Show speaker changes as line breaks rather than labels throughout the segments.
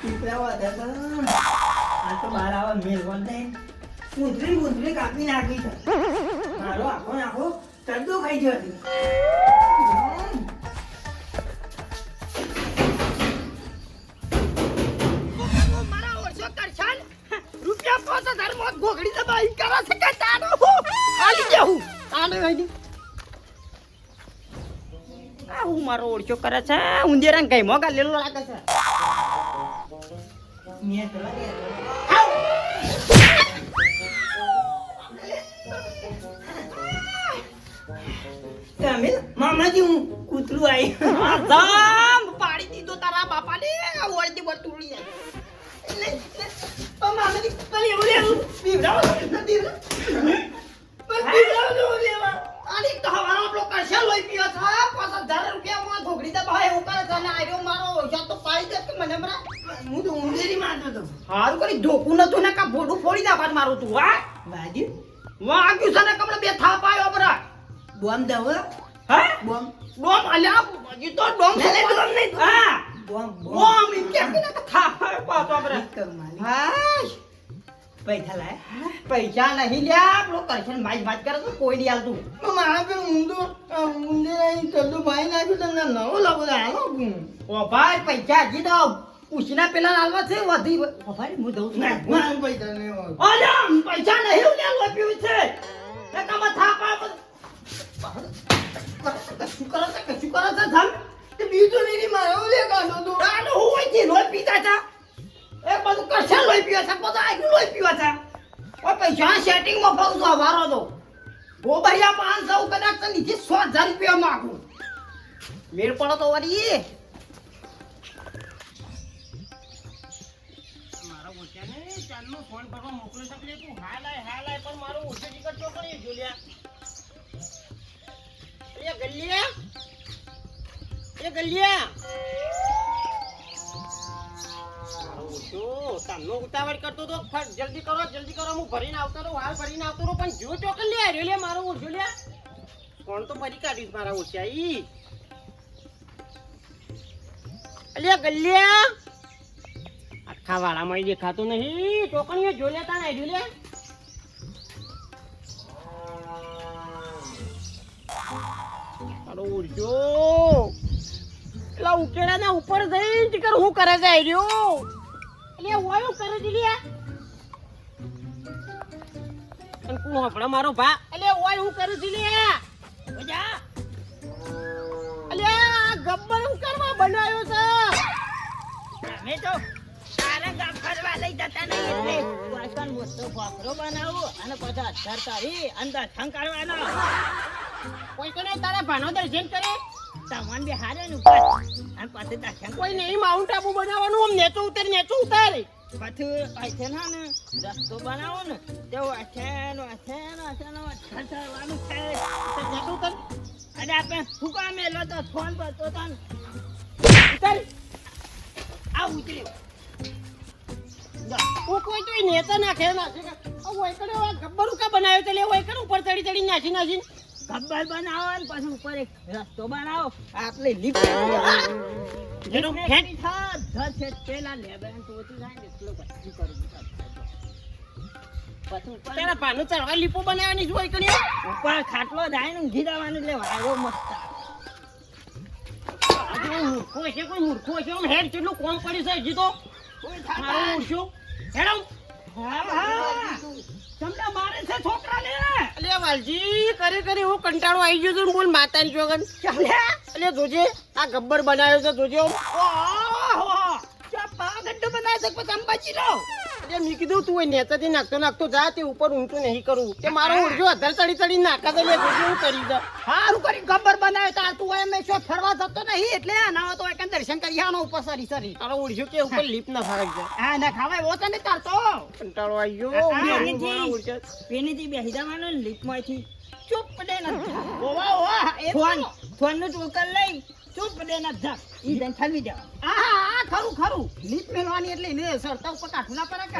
આ તો બહાર આવા મેલવન નહીં કૂતરી કાપી નાખી છે મારો આખો ચડ્ડો ખાઈ ગયો હતી
મારા ઓછો કરશાલ રૂપિયા 5000 મોત ગોગડી દબાઈ કરે છે કે તાનો આલી જાઉં તાને આલી આ હું મારો ઓળખ્યો કરે છે ઉંદેરાન કઈ મોગા લેલો લાગે છે
મેં ચલા દે તમે મામાજી હું કૂતરું આવી
આમ પાડી દીધો તારા બાપાને ઓળતી બટુડી જાય
મામાજી પેલી એવું લેવું પીવડાવો નથી પણ પીવડાવો લેવા
આની તો હવાનો આપણો કરશે લોઈ પીયો છે 5000 રૂપિયામાં ગોગડી દબાઈ એવું કરે છે અને આર્યો મારો ઓછો તો પાડી દે કે મને હમણાં
હું તો ઊંધેરી મારતો હતો
હારું કરી ધોકું નતું ને કા બોડું ફોડી દે બાદ મારું તું હા
વાજી
વાગ્યું છે ને કમળે બે થાપ આયો બરા
બોમ્બ દવ
હે
બોમ્બ
ડોમ અલ્યા હજી તો ડોમ
નહીં, ડોમ નહીં.
હા
બોમ્બ
બોમ ઈ કે ને થાપ આયો પાછો બરા હા
પૈસા લાય
પૈસા નહીં લ્યા આપણો કરશે ને માઈ વાત કરે તો કોઈ નહીં આલતું
મારા પે ઊંધેરી ચડ્ડો ભાઈ નાખ્યું તમને નવો લાવો હાલો
ઓ ભાઈ પૈસા હજી તો ઉછીના પેલા આલવા છે વધી ઓ ભાઈ હું દઉં છું
મારા પૈસા નહીં હોય
અલ્યા પૈસા નહીં લ્યા લોપ્યું છે એ કમ થાપ આયો કશું કરે છે ધમ
તે બીજું નહીં મારે લે કાઢો તો
આનો હોય છે લોહી પીતા હતા એ બધું કશે લોહી પીવા છે બધું આગળ લોહી પીવા છે ઓ પૈસા સેટિંગમાં ફરું છું વારો તો ગોબરિયા 500 કદાચ તો નીચે 1000 રૂપિયા માંગુ મેળ પડો તો વળી મારા ઓછાને ચાલનો ફોન કરવા મોકલી શકે તું હાલાય પણ મારો ઓછો ટિકટ તો કરી જોલ્યા એ ગલિયા ઓછો તમનો ઉતાવળ કરતો તો જલ્દી કરો હું ભરીને આવતો રહું હાલ ભરીને આવતો રહું પણ જો ચોકન લે આવ્યો લે મારો ઓછો લે કોણ તો ફરી કાઢીશ મારા ઓછા ઈ અલ્યા ગલિયા આખા વાળામાં દેખાતું નહીં ટોકણીઓ જો લેતા ને આવ્યું લે અરે ઉડજો પેલા ઉકેડા ના ઉપર જઈ ટીકર હું કરે છે આર્યો એટલે ઓયો કરે છે લ્યા અને કોણ આપડા મારો ભા એટલે ઓય હું કરે છે લ્યા ઓજા અલ્યા ગબ્બર હું કરવા બનાવ્યો છે
અમે તો તારા ગામ ફરવા લઈ જતા નહીં એટલે વાસણ મોટો ફાફરો બનાવો અને પછી 1000 તારી અંદર થંકારવાનો
કોઈ કને તારા ભાનો દર્શન કરે
સામાન બે હારે ને ઉપર અને પછી દર્શન
કોઈ નહીં માઉન્ટ આબુ બનાવવાનું આમ નેચો ઉતર
પછી આછે ના ને રસ્તો બનાવો ને તેવો આછેનો ઠઠવાનું છે તો જતું કર અને આપણે ફૂકા મેલો તો ફોન પર તો તન
ઉતર
આ ઉતર્યો
ઓ કોઈ તો નેતા નાખે આ ઓય કડે આ ગબ્બરું કા બનાવ્યો તે લે ઓય કડે ઉપર ચડી નાખી
ગબ્બર બનાવો ને પછી ઉપર એક રસ્તો બનાવો આટલે લીપ
જેનો
ખેટ થા ધસ છે પેલા લેબન તો ઓછી જાય ને એટલો પછી કરું પછી ઉપર
તેના પાનું ચડવા લીપો બનાવવાની જોઈ કડે
ઉપર ખાટલો જાય ને ઊંઘી જવાનું એટલે વાયો મસ્ત
કોઈ મૂર્ખો છે આમ હેડ કેટલું કોમ પડી છે હજી તો મારું મૂર્ખ્યું હેડમ
હા તમને મારે છે છોકરા લે
અલે વાલજી કરે હું કંટાળો આવી ગયો છું બોલ માતાની જોગન અલે જોજે આ ગબ્બર બનાવ્યો છે જોજે
ઓહો ચા પાગડ્ડો બનાય છે પછી અંબાજી લો
અલે મી કીધું તું નેતાથી નાખતો જા તે ઉપર ઊંચું નહીં કરું તે મારો ઉડજો અધર ચડી નાખા દે જોજે હું કરી દે
હારું કરી ગબ્બર બનાવ્યો તાર તું એમ શો ફરવા જતો નહીં એટલે ના તો એક દર્શન કરી આનો ઉપર સરી
તારો ઉડજો કે ઉપર લીપ ના ફરક જાય
હા ના ખાવાય વો તને તાર તો
કંટાળો આવી ગયો
પેનીથી બેસી જવાનો લીપમાંથી ચૂપ પડે ન
ઓવા ઓવા એ
ફોન નું ટોકન લઈ ચૂપ પડે ન જા ઈ દન ખાલી જા હા ખરું લીપ મેલવાની એટલે ને સરતા ઉપર કાઠું ના પડે કે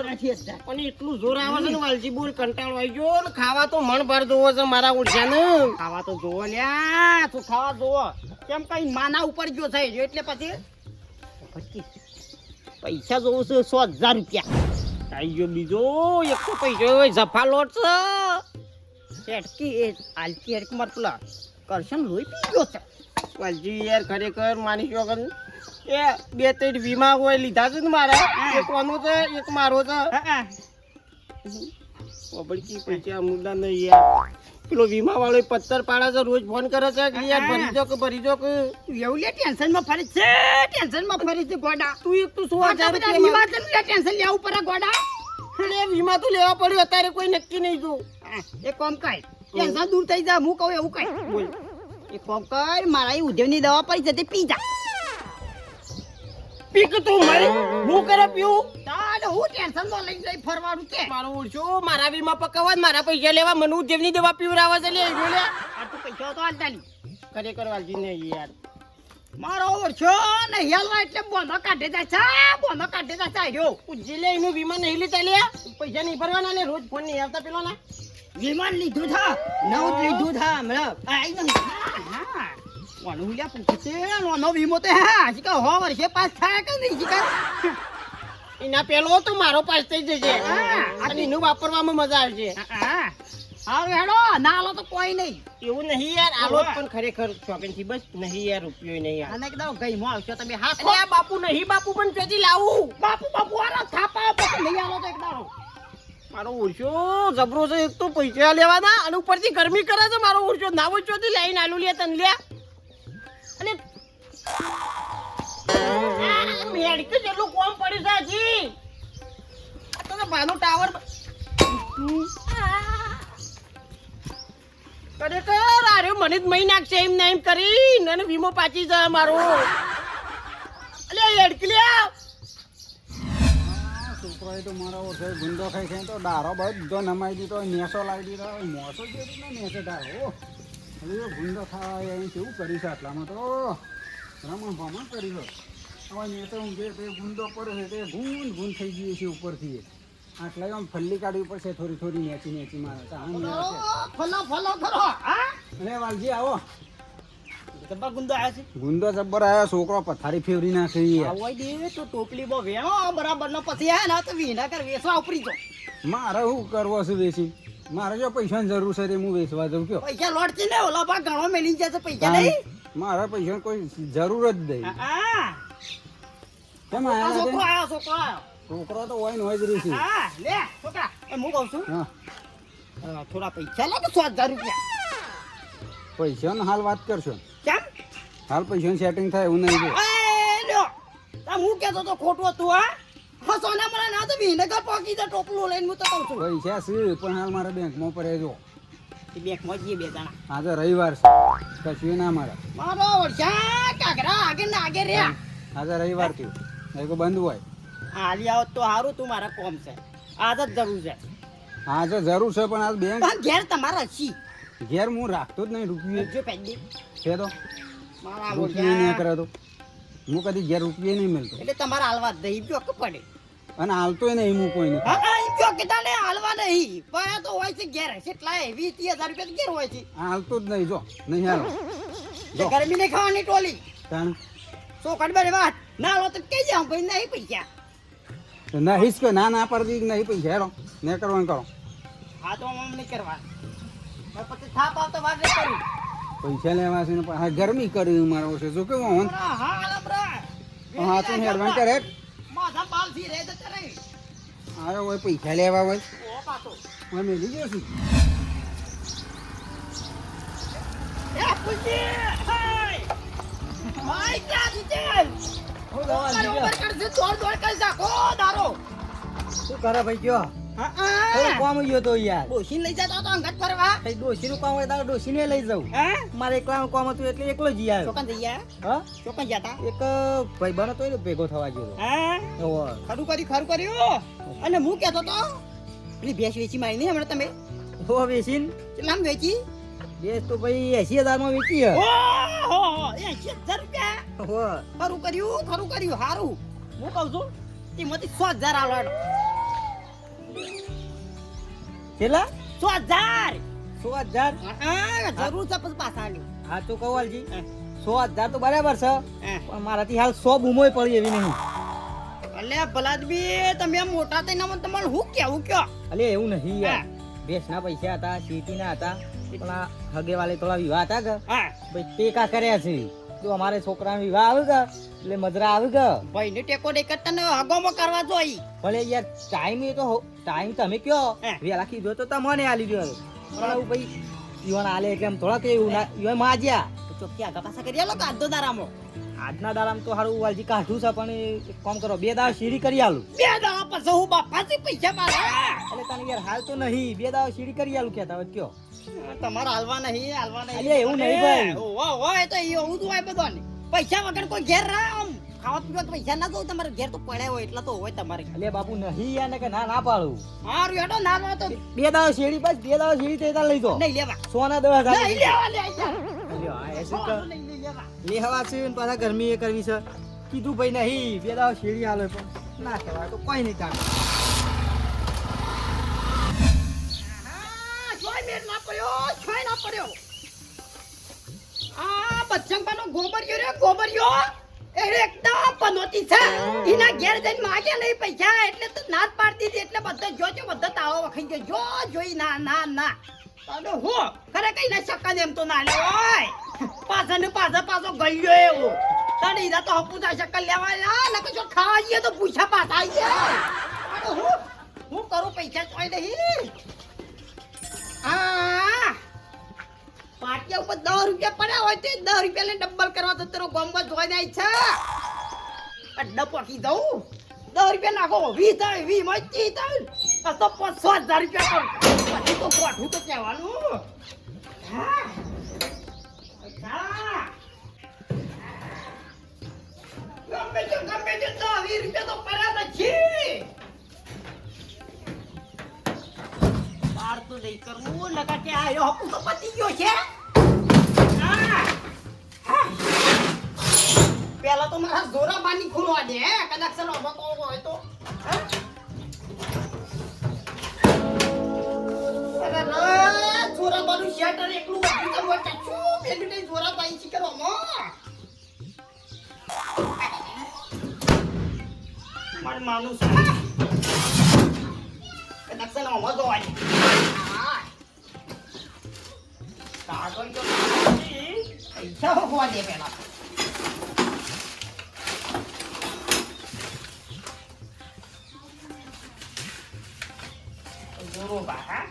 નથી જ
પણ એટલું જોર આવે છે ને વાલજી બોલ કંટાળો આવી ગયો ને ખાવા તો મણ ભર જોવો છે મારા ઉડજાને
ખાવા તો જોવો લ્યા તું ખાવા જોવો કેમ કઈ માના ઉપર ગયો છે એટલે પછી પૈસા જોવું છે 100,000 રૂપિયા. આઈ ગયો બીજો એક તો પૈસો હોય જફા લોટ છે હેડકી એ આલકી હેડક માર પેલા કરશન લોહી પી ગયો છે.
વાલજી યાર ખરેખર માની શકો ને એ 2-3 વીમા હોય લીધા છે ને મારા એક વાનો છે એક મારો છે
હા
ઓબળકી પૈસા મુદ્દા નહીં યાર પેલો વીમા વાળો પથ્થર પાડે છે રોજ ફોન કરે છે કે યાર ભરી જો કે
એવું લે ટેન્શનમાં ફરી છે ટેન્શનમાં ફરી છે ગોડા.
તું એક તું 100,000
બધા
રૂપિયા
વિવાદ લે ટેન્શન લેવું પડે ગોડા.
અરે વીમા તો લેવા પડ્યો અત્યારે કોઈ નક્કી નહીં જો
એક કામ કર ટેન્શન દૂર થઈ જા હું કહું એવું કર
બોલ
એક કામ કર મારા એ ઉદ્યોગની દવા પડી છે તે પી જા.
પીક તું મરી હું કરે પીવું
તારે હું ટેન્શનમાં લઈ ફરવાનું કે
મારો ઓળશો મારા વીમા પકાવવા ને મારા પૈસા લેવા મને ઉદ્યોગની દવા પીવડાવે છે લે જો લે
આ તું પૈસા તો હાલતા નહીં.
ખરેખર વાલજી નહીં યાર
મારો ઓછો ને હેલવા એટલે બોનો કાઢે જાય છે બોનો કાઢે જાય છે આર્યો.
ઉજ્જી લે એનું વીમા નહીં લીધા લે પૈસા નહીં ભરવાના ને રોજ ફોન નહીં આવતા પેલો ના
વિમાન લીધું થા નવું જ લીધું થા મતલબ આઈ નહીં હા કોણ હુલ્યા પૂછે નો વીમો તો હા હજી કા હો વર્ષે પાસ થાય કે નહીં હજી કા
એના પેલો તો મારો પાસ થઈ જશે
હા.
અને એનું વાપરવામાં મજા આવશે
હા હવે હેડો ના લો તો કોઈ નહીં.
એવું નહીં યાર આલો જ પણ ખરેખર શોપિંગ થી બસ નહીં યાર રૂપિયો નહીં યાર
આને કીધું ગઈ મો આવશો તમે હાથ
અરે આ બાપુ નહીં બાપુ પણ ચોથી લાવું
બાપુ આરો થાપા પછી નહીં આલો તો એક દાડો
મારો ઓરછો જબરો છે એક તો પૈસા લેવાના અને ઉપરથી ગરમી કરે છે મારો ઓરછો નાવો ચોથી લઈને આલુ લે તન લે અને મેડિકલ જેટલું કોમ પડ્યું છે હજી આ તો બાનો ટાવર ખરેખર અરે મને જ મહી નાખશે એમ ના એમ કરી અને વીમો પાછી જાય મારો અલે હેડકલ્યા
છોકરોએ તો મારા ઓછો ગુંડો ખાઈ ખાઈ તો ડારો બધો નમાઈ દીધો નેસો લાવી દીધો મોસો જે રીતના નેસે ડારો હવે ગુંડો ખાવા અહીં કેવું કરીશ આટલામાં તો રમણ ભમણ કરી દો હવે નેતો હું જે તે ગુંડો પડે છે તે ગુંદ થઈ ગયું છે ઉપરથી આટલા આમ ફલ્લી કાઢવી પડશે થોડી થોડી નેચી મારે
ફલો કરો હા
અરે વાલજી આવો
જબ્બા ગુંદો આવ્યા છે
ગુંડો જબ્બર આવ્યો છોકરો પથારી ફેવરી નાખી
આવવા દે તો ટોપલી બો વેણો બરાબર નો પછી હે ને તો વિના કર વેસવા ઉપરી જો
મારે શું કરવો છે વેચી મારે જો પૈસાની જરૂર છે તે હું વેચવા જઉં કયો
પૈસા લોટતી ને ઓલા બા ઘણો મેલી જશે પૈસા નહીં
મારે પૈસાની કોઈ જરૂર જ નહીં
હા
કેમ
આ
આયા
છોકરો
છે?
આવ્યો છોકરો આવ્યો
છોકરો તો હોય ને હોય જ રહી છે
હા લે છોકરા હું કહું છું
હા
થોડા પૈસા લાગે 100,000 રૂપિયા
પૈસાની હાલ વાત કરશો
કેમ
હાલ પૈસાનું સેટિંગ થાય એવું નહીં જો
એ લ્યો તા હું કહેતો તો ખોટું હતું હા સોના મને ના તો વિનેગર પોકી દે ટોપલું લઈને હું તો કહું છું
પૈસા છે પણ હાલ મારે બેંકમાં પડે જો
એ બેંકમાં જઈએ બે જણા
આજે રવિવાર છે કશું ના મારે
મારો વર્ષા કાગરા આગે ને આગે રે
આજે રવિવાર થયું એ બંધ હોય
હાલી આવો તો સારું તું મારા કોમ છે આજ જ જરૂર છે
આજે જરૂર છે પણ આજ બેંક
પણ ઘેર તમારા છી
ઘેર હું રાખતો જ નહીં રૂપિયે
જો પેડી
છે તો
મારા
રૂપિયે નહીં
વર્ષા
કરે તો હું કદી ઘેર રૂપિયે નહીં મળતો
એટલે તમારા હાલવા દઈ જો કે પડે
અને હાલતોય નહીં હું કોઈને
હા હા ઈ જો કે તને હાલવા નહીં પણ તો હોય છે ઘેર કેટલા 20-30,000 રૂપિયા ઘેર હોય છે
હાલતો જ નહીં જો નહીં હાલો
જે ગરમી ને ખાવાની ટોલી
તાણ
ચોકડ બરે વાત ના લો તો કઈ જાઉં ભાઈ નહીં પૈસા
ના હિસ્ક ના પડતી નહીં પૈસા હેરો ને કરવાનું કરો
હા તો આમ નહીં કરવા પછી થાપ આવતો વાત નહીં કરું
પૈસા લેવા છે ને પણ હા ગરમી કરી મારો છે જો કેવું હોન
હા લબરા
હા તો હેડવાન કરે
માથા બાલ થી રે જતા રહી
અરે હોય પૈસા લેવા હોય
ઓ પાછો
હું મેલી જશું
એ પુજી હાય માય ક્યાં છે
હો દવા
ઉપર કરશે દોડ કરી નાખો દારો
શું કરે ભાઈ કયો
હા
કોમ ગયો તો યાર
ડોશી લઈ જતો તો અંગત ફરવા
કઈ ડોશીનું કામ હોય તો ડોશીને લઈ જાઉં
હા
મારે એકલાનું કામ હતું એટલે એકલો જ આવ્યો
ચોકન જઈએ
હા
ચોકન જતા
એક ભાઈબંધ હતો એને ભેગો થવા ગયો
હા
ઓહો
ખરું કર્યું અને હું કહેતો તો પેલી ભેંસ વેચી મારી નહીં હમણાં તમે
હો વેચીન
કેટલામ વેચી
બેસ તો ભાઈ 80,000 માં વેચી હે
ઓહો 80,000 રૂપિયા
હો
ખરું કર્યું હારું હું કહું છું એમાંથી 100,000 આલો
કેટલા
100,000
100,000
હા જરૂર છે પછી પાછા આલ્યું
હા તો કવાલજી 100,000 તો બરાબર છે
હા
પણ મારાથી હાલ 100 બૂમોય પડી એવી નહીં
અલ્યા ભલાદબી તમે મોટા થઈને મને તમારે હું કેવું કયો
અલે એવું નહીં યાર ભેંસના પૈસા હતા શેતીના હતા પણ આ હગેવાલે થોડા વિવાહ હતા કે
હા
ભાઈ ટેકા કર્યા છે જો અમારે છોકરાનો વિવાહ આવે કે એટલે મજરા આવે કે
ભાઈને ટેકો દે કરતા ને હગોમાં કરવા જોઈ
ભલે યાર ટાઈમ એ તો ટાઈમ તમે કયો
હે.
વેલા કીધો તો તમને આલી દો પણ આવું ભાઈ ઈવન આલે એટલે એમ થોડા કે એવું ના ઈવન માજ્યા
ચોખ્ખી આગા પાછા કરી આલો કાઢો દારામાં
આજના દાડામાં તો સારું વાલજી કાઢું છે પણ એક કામ કરો 2 દાવ સીડી કરી આલું
બે દાડા પછી હું બાપાથી પૈસા મારા
એટલે તને યાર હાલ તો નહીં 2 દાવ સીડી કરી આલું કહેતા હોય કયો
તમારે હાલવા નહીં
અલ્યા, એવું નહીં ભાઈ.
હોય તો એવું જ હોય બધાને પૈસા વગર કોઈ ઘેર રહે આમ ખાવા પીવા તો પૈસા ના દઉં તમારે ઘેર તો પડ્યા હોય એટલા તો હોય તમારે
અલે બાપુ નહીં યાર ને કે ના ના પાડું
હારું હેડો ના લો તો
2 દાવ સીડી બસ 2 દાવ સીડી તે તાર લઈ દો
નહીં લેવા
સોના 10,000
નહીં લેવા લે
અલ્યા, આ એસી કર.
નહીં લેવા
લેવા છે ને પાછા ગરમી એ કરવી છે કીધું ભાઈ નહીં 2 દાવ સીડી હાલે પણ ના કહેવાય તો કોઈ નહીં તારે
છોય મેર ના પડ્યો આ બચ્ચંપાનો ગોબરિયો એ એકદમ પનોતી છે એના ઘેર જઈને માગ્યા નહીં પૈસા એટલે તો નાત પાડતી હતી એટલે બધા જોજો બધા તાવો વખાઈ ગયો જોઈ ના તાડો હો ખરે કઈ ના શકન એમ તો ના લે ઓય પાછો ગયો એવો તાડે ઈરા તો હપુતા શકન લેવા ના નકે જો ખાવા જઈએ તો પૂછા પાછા આવી જાય તાડો હું કરું પૈસા ચોય નહીં પાટિયા ઉપર 10 રૂપિયા પડ્યા હોય તે 10 રૂપિયા લઈને ડબલ કરવા તો તારો ગોમમાં જોઈ જાય છે અડ્ડા પોકી દઉં 10 રૂપિયા નાખો 20 થાય 20 માં 30 થાય આ તો 5,000 રૂપિયા પછી તો કોઠું તો કહેવાનું હા ગમે તે 10 રૂપિયા તો પડ્યા નથી બાર તો નહીં કરવું નકા કે આયો હપુ તો પતી ગયો છે પેલા તો મારા જોરા બાની ખુલવા દે કદાચ સનો બકો હોય તો અરે જોરા બાનું શેટર એકલું વાગી તો મોટા છું બેલી નહીં જોરા બાઈ શી કરો મો માર માનું છે કદાચ સનો મજો હોય કાગળ તો પૈસા હોવા દે પેલા બરોબર હા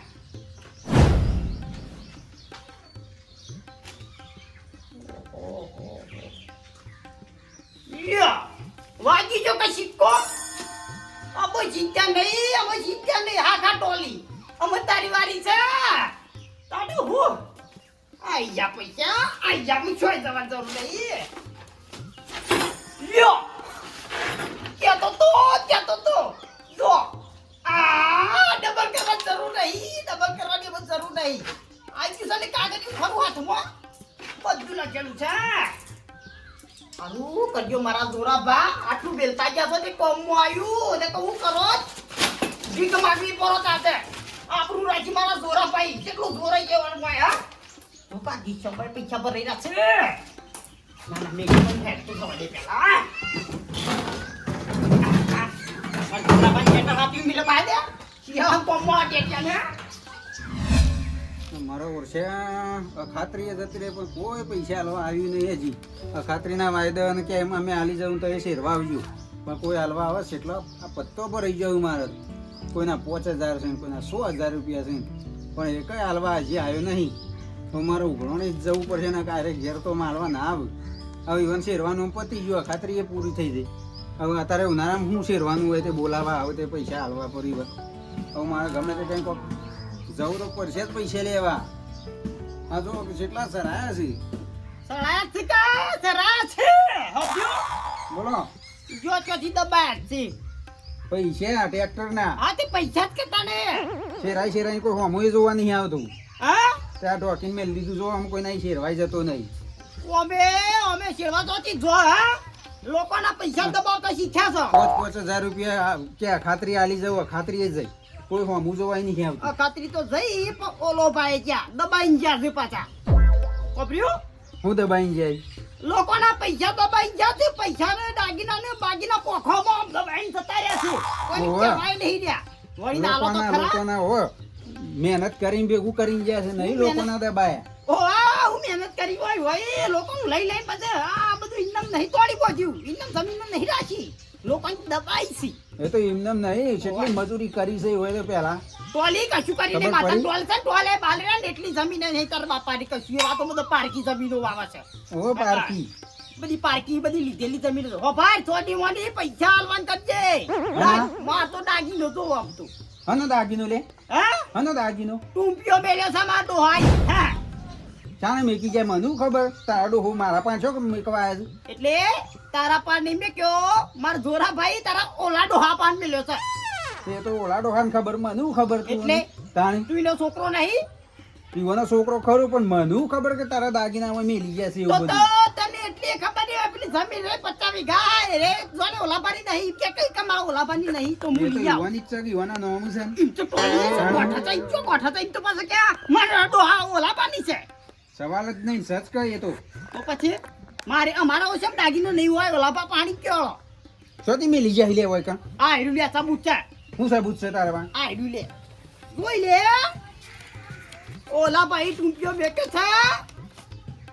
વાગી જો કે સિક્કો અબો જીત્યા નહીં હા ટોલી અમે તારી વારી છે તાડું હું આઈ જા પૈસા આઈ જા હું છોય જવા જરૂર નહીં લ્યો ક્યાં તો જો ડબલ કરવાની જરૂર નહીં આઈ કિસાને કાગળ ફરું હાથમાં બધું લખેલું છે આનું કરજો મારા જોરા બા આટલું બેલતા ગયા છો તે કોમમાં આવ્યું ને કહું કરો ભીખ માગવી પડો તાતે આપણું રાજી મારા જોરા ભાઈ કેટલું જોરાઈ જવાનું હોય હા ધોકા ડિસેમ્બર પૈસા ભરાઈ રહ્યા છે ના મેં પણ હેડ તો જવા દે પેલા જોરા ભાઈ જેટા હાથી મિલે પાય દે સિયા કોમમાં ટેટ્યા ને
મારો વર્ષે અખાત્રીએ જતી રહે પણ કોઈ પૈસા હાલવા આવ્યું નહીં હજી અખાત્રીના વાયદા અને કે એમ અમે હાલી જાઉં તો એ શેરવા આવ્યું પણ કોઈ હાલવા આવે છે એટલે આ પત્તો પર રહી જાઉં મારે કોઈના 5,000 છે કોઈના 100,000 રૂપિયા છે પણ એ કઈ હાલવા હજી આવ્યો નહીં તો મારે ઉઘરણી જ જવું પડશે ને ક્યારેક ઘેર તો માલવા ના આવે હવે ઇવન શેરવાનું પતી ગયું અખાત્રી એ પૂરી થઈ જાય હવે અત્યારે ઉનાળામાં શું શેરવાનું હોય તે બોલાવા આવે તે પૈસા હાલવા પડી હવે મારે ગમે તે કંઈક જવું તો પડશે જ પૈસા લેવા હા જો કેટલા સરાયા છે
સરાયા છે હબ્યો
બોલો
જો ચોથી દબાણ છે
પૈસા ટ્રેક્ટર ના
હા તે પૈસા જ કેતા ને
શેરાઈ કોઈ હોમોય જોવા નહીં આવતું
હા
ત્યાં ડોકીને મેં લીધું જો આમ કોઈ નહીં શેરવાઈ જતો નહીં
અમે સેવા જોતી જો હા લોકોના પૈસા દબાવતા શીખ્યા છો
5,000 રૂપિયા ક્યાં ખાતરી આલી જવું ખાતરી જ જાય કોઈ હોમું જોવાય નહીં આવતું
ખાતરી તો જઈ પણ ઓલો ભાઈ ક્યાં દબાઈને ગયા છે પાછા કોપર્યું
હું દબાઈને જાય
લોકોના પૈસા દબાઈ ગયા છે પૈસા ને દાગીના ને બાગીના પોખોમાં આમ દબાઈને વળી
ઓવે.
કહેવાય નહીં રહ્યા. વળી ના આલો તો ખરા.
લોકોના હો મહેનત કરીને ભેગું કરીને ગયા છે નહીં લોકોના દબાયા.
ઓહ, હું મહેનત કરી હોય લોકોનું લઈ લઈને પછી આ બધું ઇન્નમ નહીં તોડી પહોંચ્યું. ઇન્નમ જમીનમાં નહીં રાખી. લોકોને દબાઈ છે.
એ તો એમને નહીં કેટલી મજૂરી કરી છે હોય તો પેલા
ટોલી કશું કરીને
ખબર
માથા
પડી?
ટોલ છે ટોલે બાલરા ને એટલી જમીન નહીં તાર બાપાની કશું આ તો બધો પારકી જમીનો વાવે છે.
ઓ પારકી
બધી પારકી બધી લીધેલી જમીન હો ભાઈ થોડી મોડી પૈસા આલવાન કરજે.
હા.
માર તો દાગી નતો આપતો.
હનો દાગીનો લે
હે
હનો દાગીનો
ટૂંપિયો મેલ્યો છે માર ડોહાઈ. હા
ચાણે મેકી જાય મને શું ખબર તારો હું મારા પાંચો મેકવા આવ્યા છું
એટલે તારા પાન નહીં મેક્યો માર જોરા ભાઈ તારા ઓલા ડોહા પાન મેલ્યો છે.
તે તો ઓલા ડોહાને ખબર મને શું ખબર તું
એટલે?
તાણી
તું એનો છોકરો નહીં
પીવાનો છોકરો ખરો પણ મને શું ખબર કે તારા દાગીનામાં મેલી ગયા છે
તો
એવું
તો
બધું
તને એટલી ખબર નહીં હોય પેલી જમીન રે 50 વીઘા રે જોને ઓલાબાની નહીં કે કઈ કમાવા ઓલાબાની નહીં તો
એ તો
મૂલી આવ.
યુવાની જ છે કે યુવાના નામ છે ને.
ઈમ તો ગોઠા થઈ ગયો ગોઠા થઈ તો પાછો ક્યાં મારા ડોહા ઓલાબાની છે.
સવાલ જ નહીં સચ કહીએ તો
તો પછી મારે અમારા ઓછમ દાગીનો નહીં હોય ઓલાબા પાણી કયો
શોધી મેલી જાય લે હોય કાં
આ હેડું લે સબૂત છે.
હું સાબુત છે તારા પાસે
આ હેડું લે જોઈ લે ઓલા ભાઈ ટૂંપિયો બેકે છે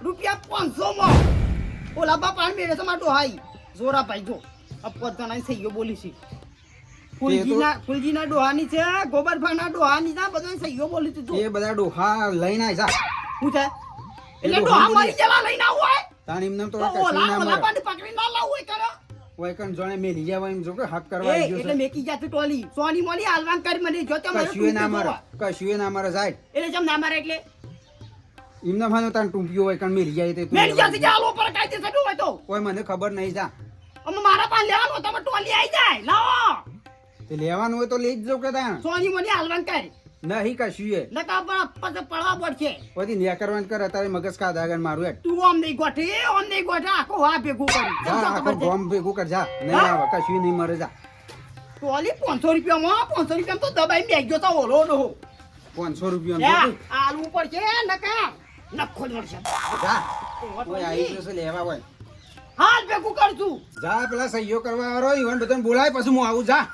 રૂપિયા 500 માં ઓલા બા પાણી મેળે છે મારા ડોહાઈ જોરા ભાઈ જો અપવર્તના સહીઓ બોલી છે ફૂલજીના ડોહાની છે ગોબરભાના ડોહાની છે બધા સહીઓ બોલી છે જો
એ બધા ડોહા લઈને આય જા
શું છે એટલે
એ
ડોહા
ડોહા
મારી જલા લઈને આવું હોય
તાણ એમને તો
તો
કશું
ઓલા
ના
ઓલા
મળે
પાણી પકડી ના લાવું હોય કરો
હોય કણ જોણે મેલી જાય એમ જો કે હક કરવા આવી ગયો
એટલે
છે
મેકી જાતું ટોલી સોની મોની હાલવાન કરી મને જો તે મારે
કશું ના
ટૂંપી
મારે
જોવા.
કશું ના મારે સાહેબ
એટલે જેમ ના મારે એટલે
એમને માનો તાણ ટૂંપ્યો હોય કણ મેલી જાય તે તું
મેરી
લેવા
જાતી કે આલો પર કાઈ દેસડું હોય તો
કોઈ મને ખબર નહીં જા
અમે મારા પાન લેવાનો તમે ટોલી આવી જાય લાવો
તે લેવાનું હોય તો લઈ જ જો કે તાણ
સોની મોની હાલવાન કરી
નહીં કશું એ
નકા પછી પડવા પડશે
બધી ન્યા કરવાનું કરે તારે મગજ ખાધા ગણ મારું હેઠ
તું આમ નહીં ગોઠે આખો હા ભેગું કરી
જા આખો ગોમ ભેગું કર જા નહીં
હા?
આવે કશું નહીં મરે જા
ટોલી 500 રૂપિયામાં 500 રૂપિયામાં તો દબાઈ બેસજો તો ઓલો ડોહો
500 રૂપિયા
લે આલવું પડશે નકા નખો પડશે
જા કોઈ આવી જશે લેવા હોય
હાલ ભેગું કરશું
જા પેલા સહીઓ કરવા વાળો ઈવન બધાને બોલાય પછી હું આવું જા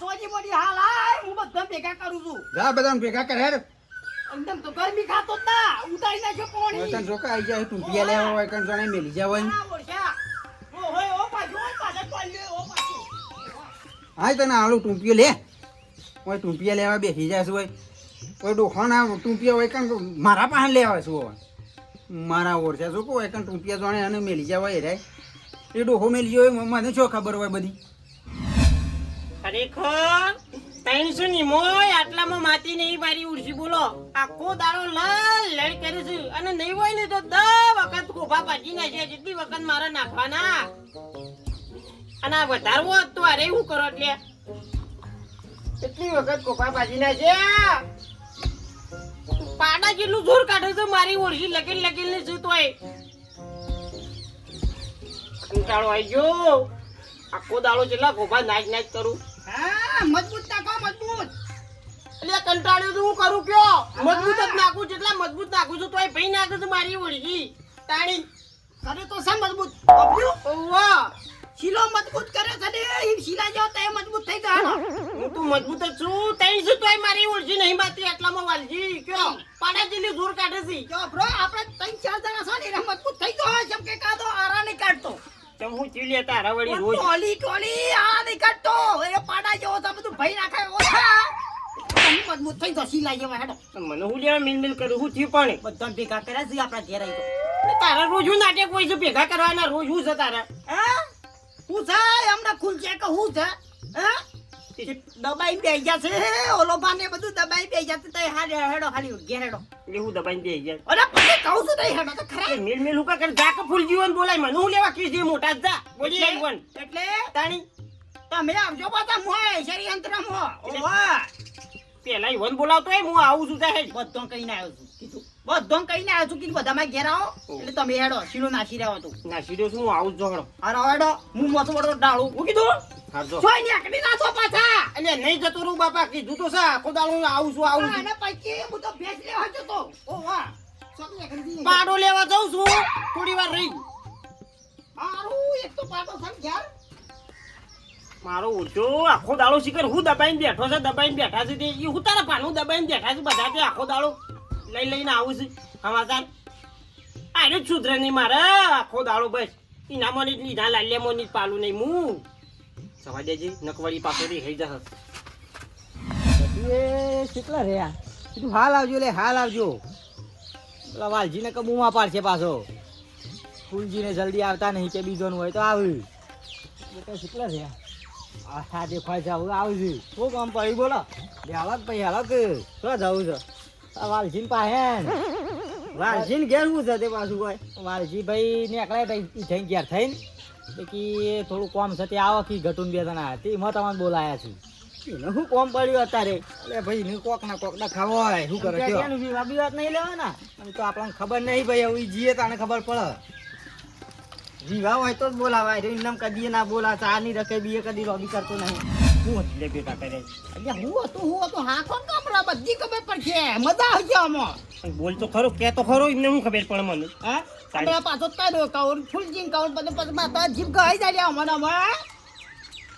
સોજી મોની હાલ આય હું બધા ભેગા કરું છું
જા બધાને ભેગા કર હેર
એકદમ તો ગરમી ખાતો જ ના ઉતારી નાખ્યો પાણી
કણ જોકા આવી જાય ટૂંપિયા લેવા હોય કણ જોણે મેલી જાય હોય હાય તને આલું ટૂંપિયો લે કોઈ ટૂંપિયા લેવા બેસી જાય છે હોય કોઈ ડોખાના ટૂંપિયા હોય કણ મારા પાસે લેવા છે હોય મારા ઓળખ્યા શું હોય કણ ટૂંપિયા જોણે અને મેલી જાય હોય રે એ ડોહો મેલી જાય હોય મને શું ખબર હોય બધી
ખરેખર 300 ની મોય આટલામાં માતી નહીં મારી ઉડસી બોલો આખો દાડો લડ કરે છે અને નહીં હોય ને તો 10 વખત કોફા પાજી નાખ્યા જેટલી વખત મારે નાખવાના અને આ વધારવો હોત તો અરે હું કરો એટલે એટલી વખત કોફા પાજી નાખ્યા પાડા જેટલું જોર કાઢે છે મારી ઓળસી લગીન ને શું તોય કંટાળો આવી ગયો આખો દાડો જેટલા કોફા નાચ કરું
હા મજબૂત નાખો મજબૂત
એટલે કંટાળ્યો તો હું કરું કયો મજબૂત જ નાખું જેટલા મજબૂત નાખું છું તોય ભાઈ નાખે છે મારી ઓળખી તાણી
કરે તો સા મજબૂત બબ્લ્યુ
વાહ
શીલો મજબૂત કરે છે ને ઈ શીલા જેવો તે મજબૂત થઈ ગયો
હું તો મજબૂત જ છું તઈ શું તોય મારી ઓળખી નહીં બાતી આટલામાં વાલજી કયો પાડા જેટલી જોર કાઢે છે
જો બ્રો આપણે 3-4 જણા છો ને એટલે મજબૂત થઈ ગયો હોય જેમ કે કાદો આરા નહીં કાઢતો
તો હું ચીલી હતા હરાવડી રોજ
ટોલી આ નહીં કાઢતો એ પાડા જેવો તો બધું ભઈ નાખે ઓછા તમે મજબૂત થઈ જશી લાઈ જવા હેડો
મને હું લેવા મિલ કરું હું થયું પણ
બધા ભેગા કર્યા છે આપણા ઘેર આવી
એટલે તારા રોજ હું નાટક હોય છે ભેગા કરવાના રોજ હું છે તારા
હે હું છે હમણાં ખુલશે કે હું છે હે દબાઈ બે ગયા છે ઓલો બાને બધું દબાઈ બે ગયા છે તઈ હાડે હેડો ખાલી ઘેર હેડો
એટલે હું દબાઈને દે જાય
અરે પછી કહું છું તઈ હેડો તો ખરા
મિલ હું કા કર જા કે ફૂલ જીવન બોલાય મને હું લેવા કીધી મોટા જા બોલી વન
એટલે
તાણી
તમે આવજો પાછા મોય ષડયંત્ર મો ઓવા
પેલા ઈવન બોલાવતો હોય હું આવું છું ત્યાં
બધો કહીને આવ્યો છું કીધું બધો કહીને આવ્યો છું કીધું બધામાં ઘેર આવો એટલે તમે હેડો શીલો નાસી રહ્યો હતો
નાસી દઉં છું હું આવું જ જોડો
અરે હેડો હું મોટો મોટો ડાળું હું કીધું
હાજો
જોઈ નીકળી નાખો પાછા
એટલે નહીં જતો રહું બાપા કીધું તો સા આખો દાડો હું આવું છું
અને પછી હું તો ભેંસ લેવા જતો ઓ વાહ ચોક નીકળી ગઈ
પાડો લેવા જાઉં છું થોડી વાર રહી
મારું એક તો પાટો સમ ઘેર
મારો ઓછો આખો દાડો શીખર હું દબાઈને બેઠો છે દબાઈને બેઠા છે તે ઈ હું તારા પાનું દબાઈને બેઠા છે બધા તે આખો દાડો લઈને આવું છે સમાચાર આરે સુધરે નહીં મારે આખો દાડો બસ ઇનામો ની લીધા લાલ્યામો ની પાલું નહીં હું સવા દેજે નકવાડી પાસેથી થઈ જશે
એ કેટલા રહ્યા તું હાલ આવજો લે હાલ આવજો પેલા વાલજીને કબૂમાં પાડશે પાછો ફૂલજીને જલ્દી આવતા નહીં કે બીજોનું હોય તો આવ્યું બેટા કેટલા રહ્યા આ દેખાય છે આવું આવજે શું કામ પડી બોલો બે હાલક ભાઈ હાલક શું જવું છે આ વાલજીને પાસે વાલજીને ઘેર શું છે તે પાછું કોઈ વાલજી ભાઈ ને એકલા ભાઈ થઈને ઘેર થઈને કે થોડું કોમ છે તે આવો કે ઘટું બે જણા તે એમાં તમને બોલાયા છે એને શું કોમ પડ્યું અત્યારે એટલે ભાઈ ને કોક ના ખાવો હોય શું કરે વાત નહીં લેવાના તો આપણને ખબર નહીં ભાઈ એવું જીએ તને ખબર પડે જીવા હોય તો જ બોલાવાય એમ કદી ના બોલા ચા નહીં રખે બીએ કદી લોબી કરતો નહીં
હું એટલે બેટા કરે
હું હતું હા કોણ કમરા બધી ખબર પડશે મજા આવશે આમાં
બોલ તો ખરો કે તો ખરો એમને હું ખબર પડે મને
હા આપણે પાછો કાઢો કાઉર ફૂલજીન કાઉર બધું પછી માતા જીભ ગઈ જાય અમારામાં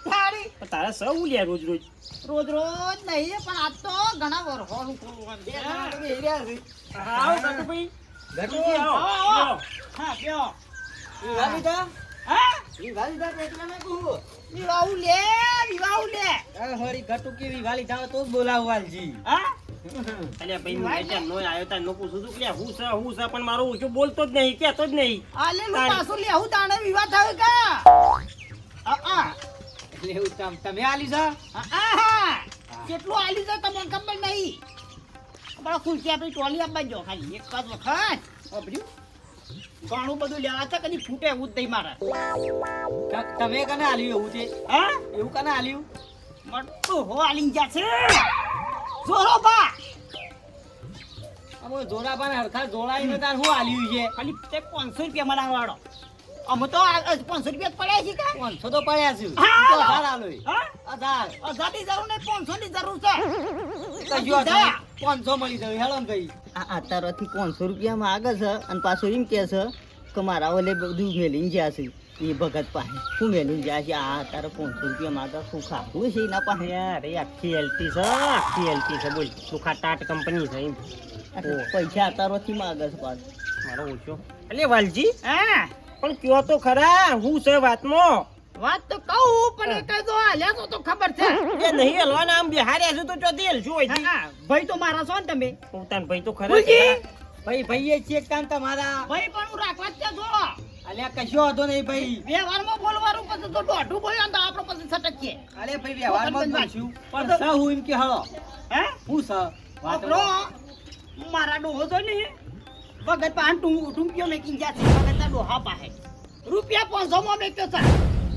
થાળી
પણ તારા સૌ લ્યા રોજ રોજ
રોજ નહીં પણ આજ તો ઘણા વરહોનું
આવો ગટુભાઈ ગટુજી આવો
હા કયો
વિવાહ લીધા
હા
વિવાહ લીધા એટલે મેં કહું
વિવાહ લે
હરી ગટુ કેવી વાલી જાવ તો જ બોલાવ વાલજી
હા
અલ્યા ભાઈ હું એટલે નો આયો તા નો પૂછું છું કે હું છે પણ મારો ઊંચો બોલતો જ નહીં કેતો જ નહીં
આલે નું પાછું લેવું તાણે વિવાહ થયો કા આ લેવું તમે આલી છે હા કેટલું આલી છે તમને ખબર નહીં બડા ખુરશી આપણી ટોલી આપવા જો ખાલી એક જ વખત ઓબર્યું ઘણું બધું લેવા છે કદી ફૂટે એવું જ નહીં મારે તમે કને આલ્યું એવું છે હા એવું કને આલ્યું મટતું હો આલી જા છે જોરો બા અમે જોરા બા હરખા જોડાઈને તાર હું આલ્યું છે ખાલી તે 500 રૂપિયા મને વાળો અમે તો 500 રૂપિયા પડ્યા છે કે 500 તો પડ્યા છે તો 1000 આલો હા 1000 ની જરૂર નહીં 500 ની જરૂર છે કજો 500 મળી જાય હેલો ને ભાઈ આ તારાથી 500 રૂપિયા માંગે છે અને પાછો એમ કહે છે કે મારા ઓલે બધું મેલીને જ્યાં છે એ ભગત પાસે શું મેલીને જ્યાં છે આ તારે 500 રૂપિયા માંગે શું ખાવું છે એના પાસે
અરે આખી એલટી છે બોલ સુખા ટાટ કંપની છે એમ
પૈસા તારાથી માંગે છે પાછો
મારો ઓછો અલે વાલજી
હા
પણ કયો તો ખરા હું છે વાતમાં
વાત તો કહું પણ કઈ તો હાલ્યા તો ખબર છે
એ નહીં હલવાના આમ બિહાર્યા છે તો ચોથી હલશું હોય
ભાઈ તો મારા છો ને તમે
પોતાન ભાઈ તો ખરા
ભૂલજી ભાઈ એ ચેક કાન તમારા ભાઈ પણ હું રાખવા જ છો અલ્યા કશો હતો નહીં ભાઈ વ્યવહારમાં બોલવાનું પછી તો દોઢું બોલ્યા તો આપણો પછી સટકીએ અરે ભાઈ વ્યવહારમાં બોલશું પણ સા હું એમ કે હળો હે હું સા વાતરો મારા ડોહો તો નહીં ભગત પાન ટુંપિયો મેકીને જા છે ભગતના ડોહા પાસે રૂપિયા 500 માં મેક્યો છે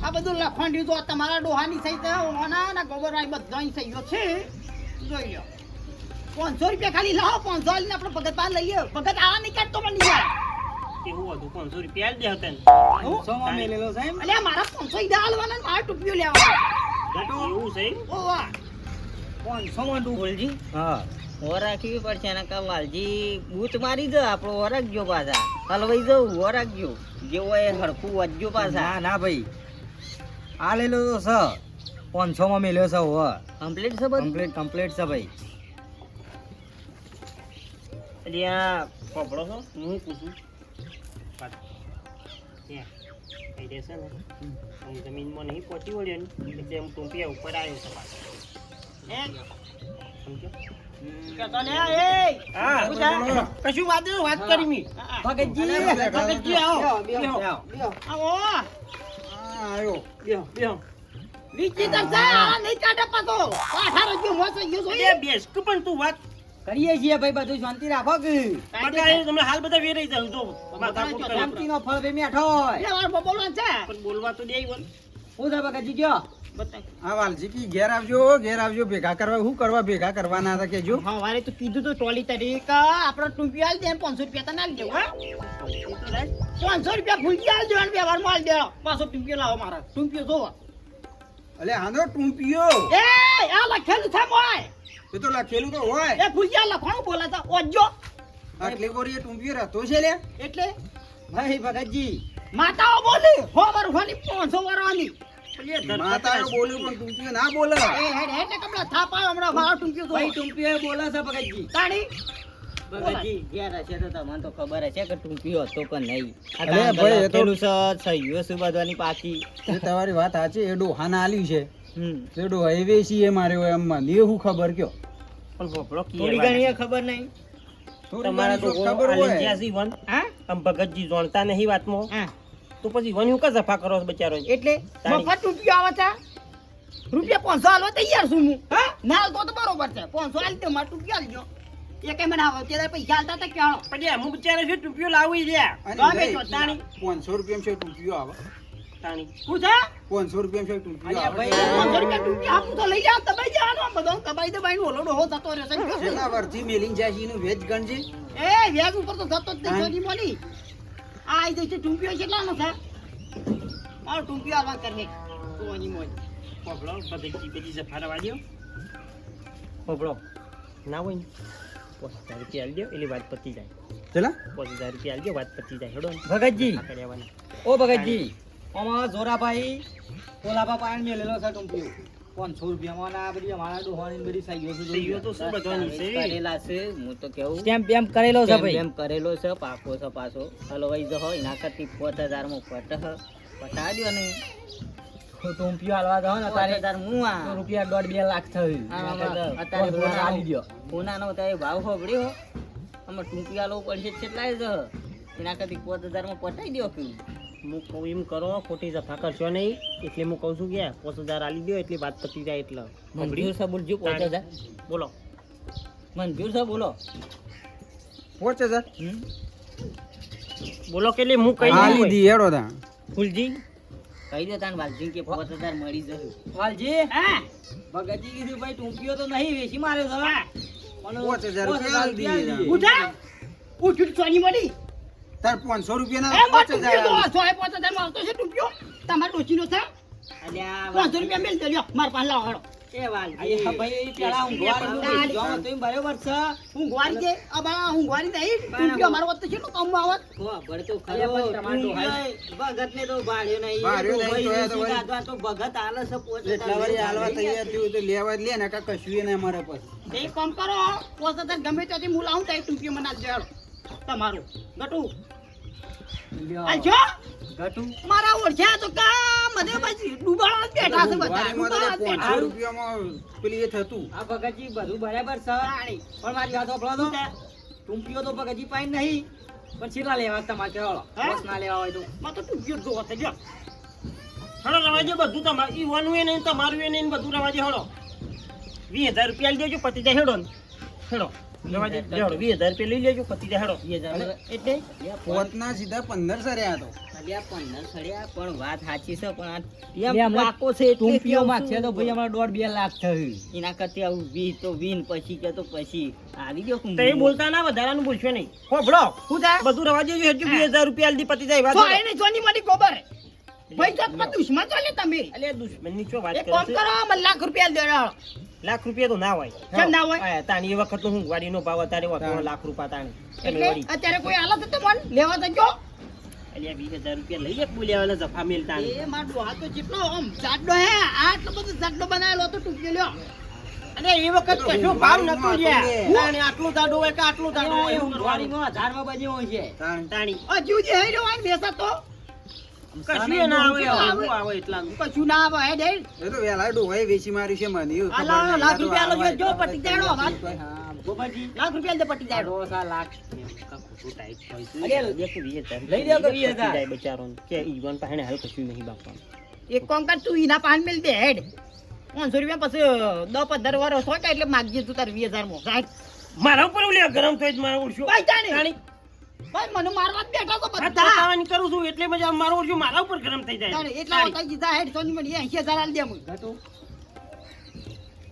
આ બધું લખવાનું તો તમારા ડોહાની સહી છે ઓના ના ગોબરવાઈ બધાની સહીઓ છે જોઈ લો 500 રૂપિયા ખાલી લાવો 500 આલીને આપણે ભગત પાન લઈ લ્યો ભગત આવા નહીં કાઢતો પણ નહીં
કેવું હતું 500 રૂપિયા દે હતા
500 માં મેલેલો સાહેબ અલ્યા મારા 500 ઈદા આલવાના ને મારા ટુપિયો લેવા
એવું છે
ઓવા 500 માં ડૂબલજી હા રાખવી પડશે ને કા વાલજી બૂત મારી દો આપણો ઓરખજો પાછા હલવાઈ જવું ઓરખજો જેવો એ હરખું વધજો પાછા ના ભાઈ આ લેલો તો સ 500 માં મેલ્યો છે હો કમ્પ્લીટ છે બધું કમ્પ્લીટ છે ભાઈ
અલ્યા પકડો છો હું પૂછું કઈ દેશે ને હું જમીનમાં નહીં પહોંચી વળ્યો ને એટલે હું ટોપિયા ઉપર આવ્યો છે પાછો સમજો કશું વાત કરી મી ભગતજી આવો આયો બેહો વિચિત્ર છે આ નહીં કાઢે પાછો પાછા રજો મોસે ગયો છો એ બેસ કે પણ તું વાત
કરીએ છીએ ભાઈ બધું શાંતિ રાખો કે
બગાય તમે હાલ બધા વેરાઈ જાવ જો માથા કૂટ કરે
શાંતિનો ફળ બે મેઠો એ વાર બોલવાનું છે
પણ બોલવા તો દેઈ બોલ
હું દા બગાજી ગયો
હા વાલજી કી ઘેર આવજો ભેગા કરવા શું કરવા ભેગા કરવાના હતા કેજો
હા વારે તો કીધું તો ટોલી તરીકે આપણો ટુંપી આલ દે 500 રૂપિયા તને આલ દેવું હા 500 રૂપિયા ભૂલજી આલ દેવાનું વ્યવહાર માં આલ દે પાછો ટુંપીઓ લાવો મારા ટુંપીઓ જોવો
અલે આંધો ટૂંપિયો
એ આ લખેલું છે મોય
એ તો લખેલું તો હોય
એ ભૂલજી લખવાનું બોલાતા ઓજો
આટલે કોરી એ ટૂંપિયો રહેતો છે લે
એટલે ભાઈ ભગતજી માતાઓ બોલી હો વાર હોની 500 વાળવાની
માતાનો બોલ્યું પણ ટૂંકીઓ ના બોલે
એ હેડ હેડ ને કપડા થાપ આવ્યો હમણાં મારો ટૂંક્યો તો
ભાઈ ટુંપીઓ બોલે છે ભગતજી.
તાણી
ભગતજી ઘેર હશે તો તમને તો ખબર હશે કે ટુંપીઓ હતો કે નહીં. આ
અરે
કાંઈ
ભાઈ, એ તો-
લખેલું છે, સહીઓ છે બધાની પાછી.
એ તમારી વાત સાચી એ ડોહાના આલ્યું છે
હમ.
એ ડોહાઈ વેચી એ માર્યો એમ મને શું ખબર કયો
પણ ભોપળો કી
થોડી
વાત
ઘણી
છે.
એ ખબર નહીં.
થોડી
તમારા
ઘણી
તો
તો ખબર
આલી
હોય
જ્યાં છે વન
હા
આમ ભગતજી જાણતા નહીં વાતમાં
હા
તો પછી વન હું કા જફા કરો છો બચારો
એટલે
તાણી.
મફત ટૂંક્યો આવે છે રૂપિયા 500 આલવા તૈયાર છું હું હા ના આલતો તો બરોબર છે 500 આલી દે મારે ટૂંક્યો આલજો એ કઈ મને આવે ત્યારે પૈસા આલતા હતા ક્યાં
પછી હું બચારો છું ટૂંપિયો લાવી રહ્યા
અને
ગમે
ભાઈ,
તો તાણી.
500 રૂપિયામાં છે ટૂંકીઓ આવે
તાણી
શું છે
500 રૂપિયામાં છે ટૂંકીઓ
અલ્યા
આવે
ભાઈ,
500 રૂપિયા ટૂંક્યો આપું તો લઈ જાવ દબાઈ જવાનો આમ બધો દબાઈ દબાઈને ઓલો ડોહો થતો રહેશે
કેટલા વર્ષથી મેલીન જાય છે એનું વેચ ગણજે
એ વ્યાજ ઉપર તો થતો જ નહીં સોની મોની આ આઈ જશે ટૂંક્યો કેટલાનો છે મારો ટૂંક્યો આલવા કરે સોની મોની
ભોપળો ભગતજી પછી જફા રવા દ્યો ભોપળો ના હોય ને 5000 રૂપિયા આલી દો એટલે વાત પતી જાય
ચલા
5000 રૂપિયા આલી દો વાત પતી જાય હેડો ને.
ભગતજી
આ કર્યાવાના.
ઓ ભગતજી આમાં જોરાભાઈ કોલાબા પાણી મેલેલો છે ટુંપીઓ 500 રૂપિયામાં ના બધી અમારા ડોહાની બધી સહીઓ છે.
સહીઓ તો શું બધાની છે?
કરેલા છે હું તો કેવું સ્ટેમ્પ બેમ્પ કરેલો છે ભાઈ. સ્ટેમ્પ કરેલો છે પાકો છે પાછો હલવાઈ જહો એના કરતી 5000 માં પટા દ્યો ને ટુંપીઓ હાલવા દો ને તારે 5000 હું આ રૂપિયા 1.5-2 લાખ થયું અત્યારે ફોન આલી દ્યો ફોનાનો તારે ભાવ હોબડ્યો અમે ટુંપીઓ આલવો પડશે કેટલાય છે એના કરતી 5000 માં પટાઈ દ્યો કે
હું કહું એમ કરો ખોટી જફા કરશો નહીં એટલે હું કહું છું કે 5000 આલી દો એટલે વાત પતી જાય એટલે
મંજૂર છે બોલજો 5000
બોલો
મંજૂર છે બોલો
5000
બોલો કે એટલે હું કઈ
આ
દઉં
લીધી હેડો તા
ફૂલજી
કહી દો તાન વાલજી કે 5000 મળી જશે વાલજી
હા
ભગતજી કીધું ભાઈ ટૂંકીઓ તો નહીં વેચી માર્યો છે પણ
5000 રૂપિયા આલી દીધી.
ઉઠા ઉઠી સોની મોની
તાર 500 રૂપિયા
એ
ના
માર
5000
ટૂંક્યો તો 5000 માં આવતો છે ટૂંક્યો તમારે ડોચીનો છે
અલ્યા
500 રૂપિયા મેલ દે લ્યો માર પાસે લાવો હેડો
એ વાલજી એ ભાઈ પેલા ઊંઘવાનું જો તો બરાબર છે
હું ગોરી દે અબા હું ગોરી દે ટૂંક્યો મારો વત કેટલું કામ આવત
હો બળ તો ખરો ટમાટો ભગત ને તો ભાડ્યો નહીં
ભાડ્યો નહીં, તો એ તો ભાઈ-
ગાધવા તો ભગત આલે છે
એટલા વાળી હાલવા તૈયાર થયું તો લેવા જ લે ને કાં કશું ય નહીં અમારે પછી
એક કામ કરો 5000 ગમે ત્યાંથી હું લાવું ત્યાં ટૂંક્યો મને આપજો હેડો તમારું ગટુ આજો
ગટુ
મારા ઓળખ્યા તો કા મને પછી ડૂબાળા જ બેઠા છે બધા
વાડીમાં તો
ડૂબાળા જ
500
બેઠા.
રૂપિયામાં પેલી એ થતું
આ ભગતજી બધું બરાબર છે પણ મારી વાત સાંભળો તો ટૂંકીઓ તો ભગતજી પાઈ નહીં પણ ચીલા લેવા તમારે કેવાળો
હે?
બસ ના લેવા હોય તો
માં તો ટૂંક્યો જ જોવો છે લ્યો
હળો રવાજે બધું તમારું ઈવાનું એ નહીં તમારું એ નહીં બધું રવાજે હળો 20000 રૂપિયા આલી દેજો પતી જાય હેડો ને હેડો રવાજે હેડો 20000 રૂપિયા લઈ લેજો પતી જાય હેડો
2000
એટલે
પોતના સીધા 15 સર્યા તો
અલ્યા 15 સડ્યા પણ વાત સાચી છે પણ આ પાકો છે ટૂંકીઓ માં છે તો ભાઈ અમારે 1.5-2 લાખ થયું એના કરતી આવું 20 તો 20 પછી કે તો પછી આવી ગયો
તો એ બોલતા ના વધારાનું બોલશો નહીં હોભળો
શું થાય
બધું રવાજે જો હેડજો 20000 રૂપિયા આલી દે પતી જાય વાત
તો
હેડો.
એને જોની મને ખબર હે ભાઈ તો તમારા દુશ્મન ચાલે તમે
અલ્યા દુશ્મનની ચો વાત
એક
કરે
કામ
છે
કરો મને લાખ રૂપિયા દે હેડો
લાખ રૂપિયા તો ના હોય
કેમ ના હોય?
આ તાણી એ વખત હું વાડીનો ભાવ અત્યારે હોતો લાખ રૂપિયા તાણી તમે
એટલે
વળી
અત્યારે કોઈ હાલત તો મન લેવા તો જો
અલ્યા 20000 રૂપિયા લઈ લે બોલ્યા જફા મેલ તાણી
એ માર ડોહા તો જેટલો આમ જાડો હે આટલો બધો જાડો બનાવેલો તો ટૂંક્યો લ્યો
અને એ વખત કશો ભાવ નતો
વાડીમાં
લ્યા
હતું
તાણી આટલું જાડો હોય કે આટલું જાડો હોય એવું કરવાનું.
હજારમાં બન્યો હોય છે
તાણી
હજુ જે હે રહ્યો હોય બેસા તો
કશું એ ના આવે એવું આવે એટલાનું
કશું ના આવે હે ડે
એ તો વેલા ડોહાઈ વેચી માર્યું છે મને એવું ખબર
આલા
નહીં.
લાખ
આ તો
રૂપિયા
આવા
જો પટી જાડો અમાર
હા ગોપાજી
લાખ રૂપિયા દે પટી જાડો
1.5 લાખ
ખોટું ટાઈટ હોય છે.
અલ્યા,
દેખો 20000
લઈ લ્યો કે 20,000?
પતી જાય બચારોને. કે ઈવન પાસે હાલ કશું નહીં બાપવાનું.
એક કામ કર તું ઈના પાન મેલ દે હેડ 500 રૂપિયા પછી 10-15 વર્ષ હોય કે એટલે માગજે તું તાર 20000 માં સાહેબ
મારા ઉપર ઓલી ગરમ થઈ જ મારા ઓળખ્યો.
ભાઈ જાણે
તાણી
ભાઈ મને મારવા જ બેઠા તો
આ
બધા
પતાવાની કરું છું એટલે મજા મારો ઓળખ્યો મારા ઉપર ગરમ થઈ જાય.
જાણે એટલા
તાણી.
ઓછા જીધા હેડ સોની મને 80000 આલ દે મને
ગટુ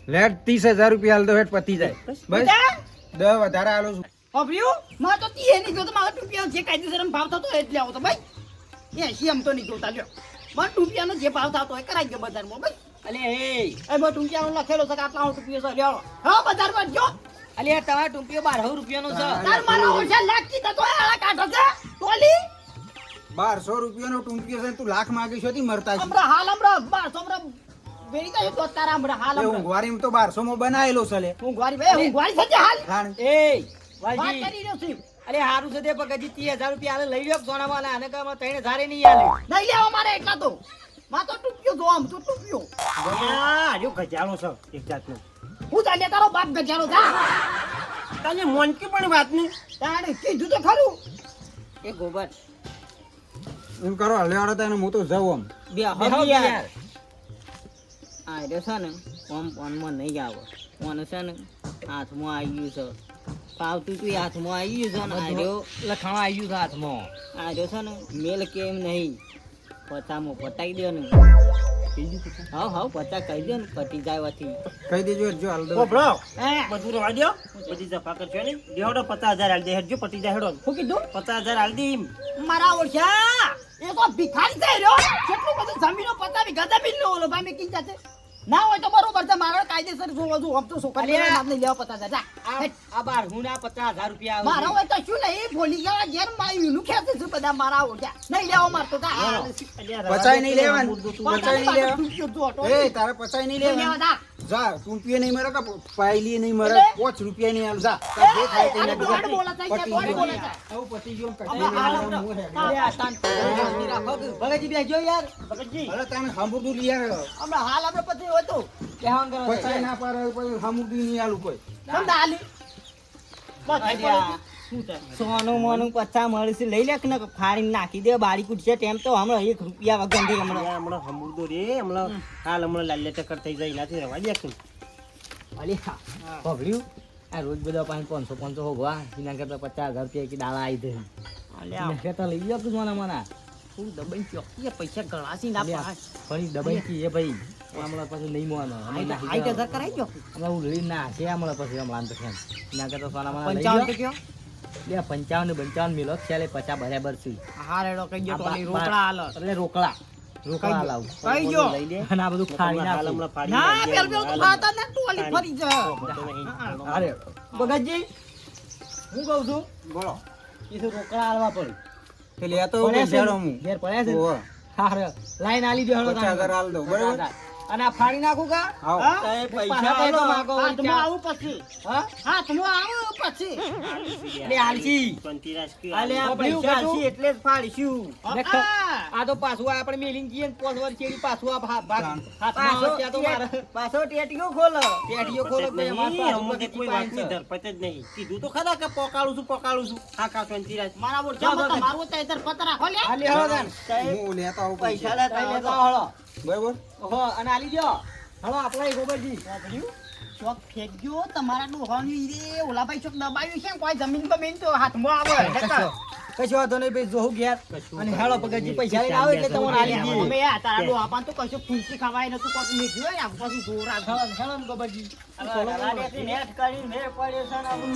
લેટ 30000 રૂપિયા હાલ દો હેઠ પતી જાય બસ
બધા
10 વધારે આલો છું
ઓબ્રિયો માં તો તી એની જોતો મારા રૂપિયા જે કાયદેસર એમ ભાવ થતો એટલે આવો તો ભાઈ 80 એમ તો નહીં જોતા લ્યો મારા રૂપિયાનો જે ભાવ થતો હોય કરાઈ ગયો બજારમાં ભાઈ
અલ્યા
એ મારા રૂપિયાનો લખેલો છે કે આટલા રૂપિયા છે લ્યો હા બજારમાં જો
અલ્યા તમારા ટૂંકીઓ 12 રૂપિયાનો છે
તાર મારા ઓછા લાગતી તો આળા કાઢો છે ટોલી
રૂપિયાનો ટૂંપિયો છે ને તું લાખ માંગી છો મરતા છે
હમણાં હાલ હમણાં 1200 હમણાં વેરી ગયો તો તારા હમણાં હાલ
એ
હમણાં
ઊંઘવારીમાં તો 1200 માં બનાવેલો છે લે
ઊંઘવારી ભાઈ ઊંઘવારી થજે હાલ
જાણ.
એ
વાત
વાલજી
કરી રહ્યો છું
અરે હારું છે તે પગજી 30000 રૂપિયા હાલે લઈ લ્યો સોના વાલા આને કામ 3000 નહીં હાલે
નહીં લેવા મારે એટલા તો માં તો ટૂપ્યો જો આમ તો ટૂપ્યો
હજુ ગજાળો છે એક જાતનો
હું ચાલે તારો બાપ ગજારો જા
તને મોનકી પણ વાત નહીં
તાણે કીધું તો ખરું
એ ગોબર
એમ કરો હલેવાડો તને હું તો જાઉં
બે
બેહો
યાર
યાર. આ રહ્યો છે ને ફોનમાં નહીં આવે ફોન છે ને હાથમાં આવી ગયું છે પાવતું તું હાથમાં આવી ગયું છે ને આ રહ્યો
લખાણો આવી ગયું છે હાથમાં
આ રહ્યો છે ને મેલ કેમ નહીં પચામાં પટાઈ દો ને હાવ પચા કહી દો ને પટી જાય વાથી
કહી દેજો જો હાલ દો
ગોબરો
હે
બધું રવા દ્યો બધી જફા કરજો ને દેહડો 50000 હાલ દે હેડજો પતી જાય હેડો
હું કીધું
50000 હાલ દી
મારા ઓળખ્યા એ તો ભિખારી થઈ રહ્યો કેટલું બધું જમીનો પતાવી ગદા બિલ નો ઓલો ભાઈ મેં કીધા છે ના હોય તો બરોબર છે મારે કાયદેસર જોવા જો આમ તો છોકરી
અરે.
નામ નહીં લેવા પતા જા
આ બાર હું ના 50000 રૂપિયા આવે
મારા હોય તો શું નહીં ભોલી ગયા ઘેર માયું નું ખેંચે છે બધા મારા ઓળખ્યા નહીં લેવા મારતો જા
પચાઈ નહીં લેવાનું પચાઈ નહીં લેવા
લેવા
એ તારે પચાઈ નહીં લેવાનું જા ટૂંપિયો નહીં મરે કે પાયલી નહીં મરે
એટલે?
5 રૂપિયા નહીં હાલ જા તાર જે થાય તે નહીં
દોડ બોલા થાય છે, દોડ બોલા થાય.
આવું પતી ગયું
ભગતજી બેસજો યાર ભગતજી
અરે તને સાંભળતું યાર
હમણાં હાલ આપણે પછી હોય તો
કેહાન કરો
પચાઈ ના પાડે પછી સાંભળતું નહીં હાલું કોઈ
સમજા હાલી
સોનું મોનું પચા મળશે લઈ લે કે ને ફાડીને નાખી દે બારી કૂટશે તેમ તો હમણાં 1 રૂપિયા વગર નહીં હમણાં
હમણાં હમુરદો રે હમણાં હાલ હમણાં લાલ્યા ટક્કર થઈ જાય નાથી રવા દે તું
અલી પગડ્યું આ રોજ બધા પાસે 500 હોગવા એના કરતા 50000 રૂપિયા કે દાડા આવી દે એના કરતા લઈ લો તું મને હું દબાઈ ચોકી પૈસા ગળાસી ના પાસ ફરી દબાઈ કી એ ભાઈ હમણાં પછી નહીં મોનો
આઈ હજાર કરાઈ ગયો
હમણાં હું લઈ ના છે હમણાં પછી હમણાં તો છે એના કરતા સોના મને
55 તો કયો
બે 55 મિલો ચાલે 50 બરાબર છે
હા રેડો કઈ ગયો
આ
ટોલી
બા-
રોકડા હાલ
એટલે રોકડા રોકડા લાવું
કઈ ગયો?
લઈ દે અને આ બધું ફાડી
હાલ
નાખું
હમણાં ફાડી
ના
નાખજે.
પેલ પેલ તો ખાતા ને ટોલી ફરી જા
અરે ભગતજી હું કહું છું
બોલો
એ તો રોકડા આલવા પડે
તે લેતો
પડ્યા છે
બેસાડો
ને?
હું
ઘેર પડ્યા છે ને?
ઓહો.
હા રે લાઈન આલી દે હળો
50,000 આલ દઉં, બરાબર?
અને આ ફાડી નાખું કા
આવો.
હા?
તો એ પૈસા કઈ તો માગો
હાથમાં આવું પછી
હા
હાથમાં આવું પછી
એટલે હાલજી
પંતીરાજ કે
અલે આ
તો
પૈસા
પૈસા
હાલશી એટલે જ ફાડીશું
આ.
આ તો પાછું આપણે મેલીને જઈએ ને પોસ વાર ચેડી પાછું આ ભાગ હાથમાં
પાછો
આવે ત્યાં તો મારે પાછો ટેટીઓ ખોલો ટેટીઓ ખોલો ભાઈ અમાર
અમુક કોઈ વાતની ધરપત જ નહીં કીધું તો ખરા કે પોકાળું છું હા કા પંતીરાજ
મારા ઓળખ્યામાં તમારું તો ઇધર પત રાખો લે
આલી હળો ગાન
હું લેતા આવું
પૈસા
પૈસા.
લેતા લેતા હળો
બરાબર
ઓહો અને આલી જો હળો આપણા ગોબરજી
ચોક ફેંક્યો તમારા ડોહાની રે ઓલાભાઈ ચોક દબાવ્યું છે કોઈ જમીન બમીન તો હાથમાં આવે
કશો વાંધો નહીં ભાઈ જોહું ઘેર અને હેળો પગજી પૈસા લઈને આવે એટલે તમને આલી દઈએ
અમે આ તારા ડોહા પાન તો કશું ફૂંસી ખવાય નતું કોક નીકળ્યું હોય ને આમ પાછું જોર આવે
હેળો હેળો ને ગોબરજી નેટ કરી મેં પડ્યો છે ને આપણું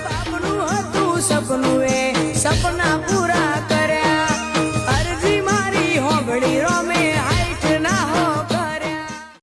બાપનું હતું સપનું એ સપના પૂરા કર્યા અરજી મારી હોગડી રોમે